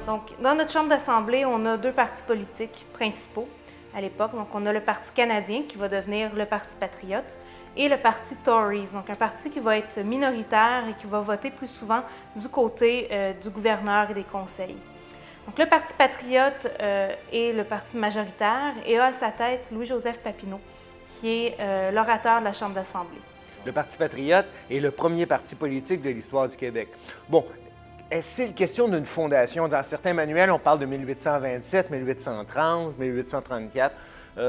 Donc, dans notre Chambre d'Assemblée, on a deux partis politiques principaux à l'époque. Donc, on a le Parti canadien qui va devenir le Parti patriote et le Parti Tories, donc un parti qui va être minoritaire et qui va voter plus souvent du côté du gouverneur et des conseils. Donc, le Parti patriote est le parti majoritaire et a à sa tête Louis-Joseph Papineau, qui est l'orateur de la Chambre d'Assemblée. Le Parti patriote est le premier parti politique de l'histoire du Québec. Bon, c'est question d'une fondation. Dans certains manuels, on parle de 1827, 1830, 1834.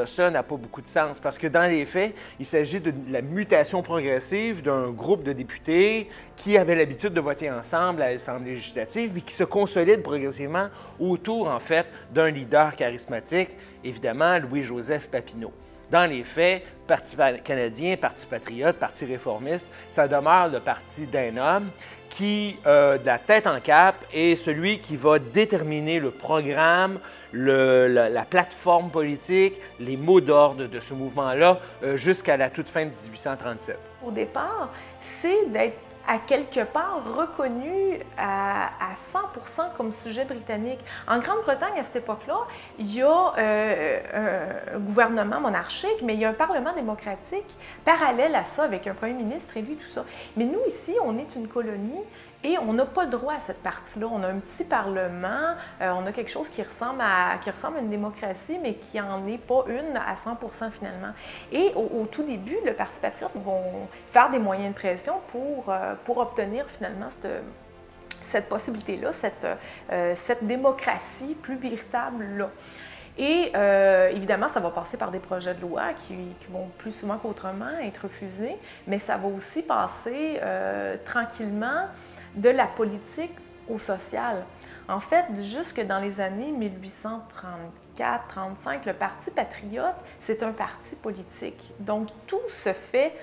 Cela n'a pas beaucoup de sens parce que dans les faits, il s'agit de la mutation progressive d'un groupe de députés qui avaient l'habitude de voter ensemble à l'Assemblée législative, mais qui se consolide progressivement autour, en fait, d'un leader charismatique, évidemment, Louis-Joseph Papineau. Dans les faits, Parti canadien, Parti patriote, Parti réformiste, ça demeure le parti d'un homme qui, de la tête en cap, est celui qui va déterminer le programme, la plateforme politique, les mots d'ordre de ce mouvement-là jusqu'à la toute fin de 1837. Au départ, c'est d'être à quelque part reconnu à 100% comme sujet britannique. En Grande-Bretagne, à cette époque-là, il y a un gouvernement monarchique, mais il y a un parlement démocratique parallèle à ça, avec un premier ministre élu, tout ça. Mais nous, ici, on est une colonie et on n'a pas le droit à cette partie-là. On a un petit parlement, on a quelque chose qui ressemble à une démocratie, mais qui n'en est pas une à 100% finalement. Et au tout début, le Parti patriote vont faire des moyens de pression pour obtenir finalement cette possibilité-là, cette démocratie plus véritable-là. Et évidemment, ça va passer par des projets de loi qui vont plus souvent qu'autrement être refusés, mais ça va aussi passer tranquillement de la politique au social. En fait, jusque dans les années 1834-35, le Parti patriote, c'est un parti politique. Donc, tout se fait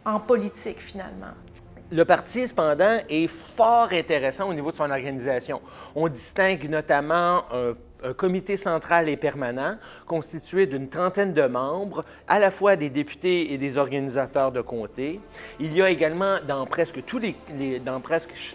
en politique, finalement. Le parti, cependant, est fort intéressant au niveau de son organisation. On distingue notamment un comité central et permanent constitué d'une trentaine de membres, à la fois des députés et des organisateurs de comté. Il y a également dans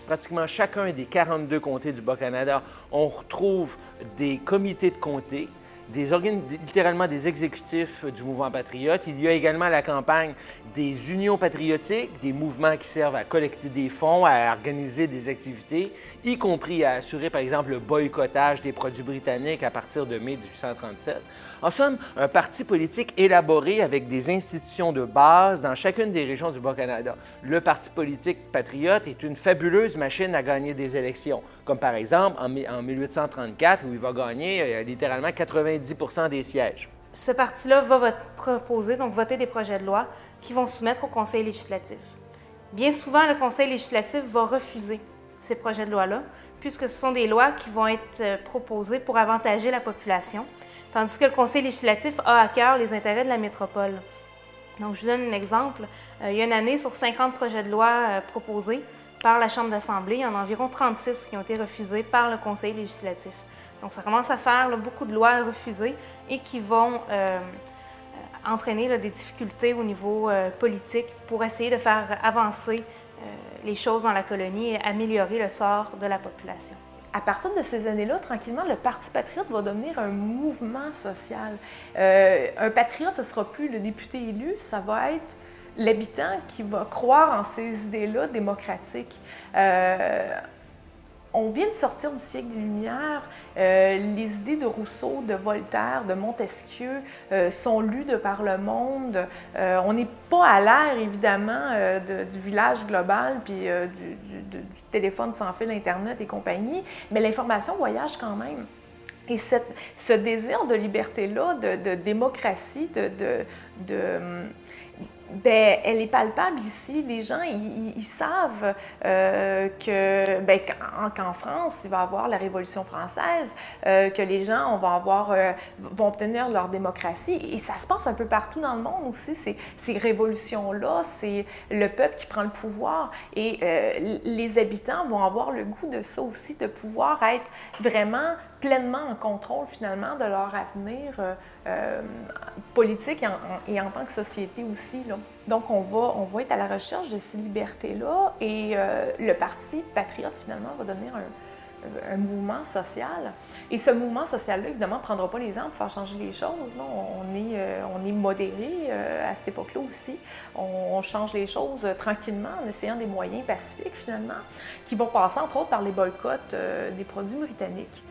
pratiquement chacun des 42 comtés du Bas-Canada, on retrouve des comités de comté, littéralement des exécutifs du mouvement patriote. Il y a également à la campagne des unions patriotiques, des mouvements qui servent à collecter des fonds, à organiser des activités, y compris à assurer, par exemple, le boycottage des produits britanniques à partir de mai 1837. En somme, un parti politique élaboré avec des institutions de base dans chacune des régions du Bas-Canada. Le parti politique patriote est une fabuleuse machine à gagner des élections, comme par exemple en 1834, où il va gagner littéralement 90% des sièges. Ce parti-là va proposer, donc voter des projets de loi qui vont soumettre au Conseil législatif. Bien souvent, le Conseil législatif va refuser ces projets de loi-là, puisque ce sont des lois qui vont être proposées pour avantager la population, tandis que le Conseil législatif a à cœur les intérêts de la métropole. Donc, je vous donne un exemple. Il y a une année, sur 50 projets de loi proposés par la Chambre d'Assemblée, il y en a environ 36 qui ont été refusés par le Conseil législatif. Donc, ça commence à faire beaucoup de lois refusées et qui vont entraîner des difficultés au niveau politique pour essayer de faire avancer les choses dans la colonie et améliorer le sort de la population. À partir de ces années-là, tranquillement, le Parti patriote va devenir un mouvement social. Un patriote, ce ne sera plus le député élu, ça va être l'habitant qui va croire en ces idées-là démocratiques. On vient de sortir du siècle des Lumières. Les idées de Rousseau, de Voltaire, de Montesquieu sont lues de par le monde. On n'est pas à l'ère, évidemment, du village global puis du téléphone sans fil, Internet et compagnie, mais l'information voyage quand même. Et ce désir de liberté-là, de démocratie, elle est palpable ici. Les gens, ils savent qu'en France, il va y avoir la Révolution française, que les gens vont obtenir leur démocratie. Et ça se passe un peu partout dans le monde aussi, ces révolutions-là, c'est le peuple qui prend le pouvoir. Et les habitants vont avoir le goût de ça aussi, de pouvoir être vraiment pleinement en contrôle finalement de leur avenir politique et en tant que société aussi, là. Donc on va être à la recherche de ces libertés-là et le Parti patriote finalement va devenir un mouvement social. Et ce mouvement social-là, évidemment, ne prendra pas les ans pour faire changer les choses. Là. On est modéré à cette époque-là aussi. On change les choses tranquillement en essayant des moyens pacifiques, finalement, qui vont passer, entre autres, par les boycotts des produits britanniques.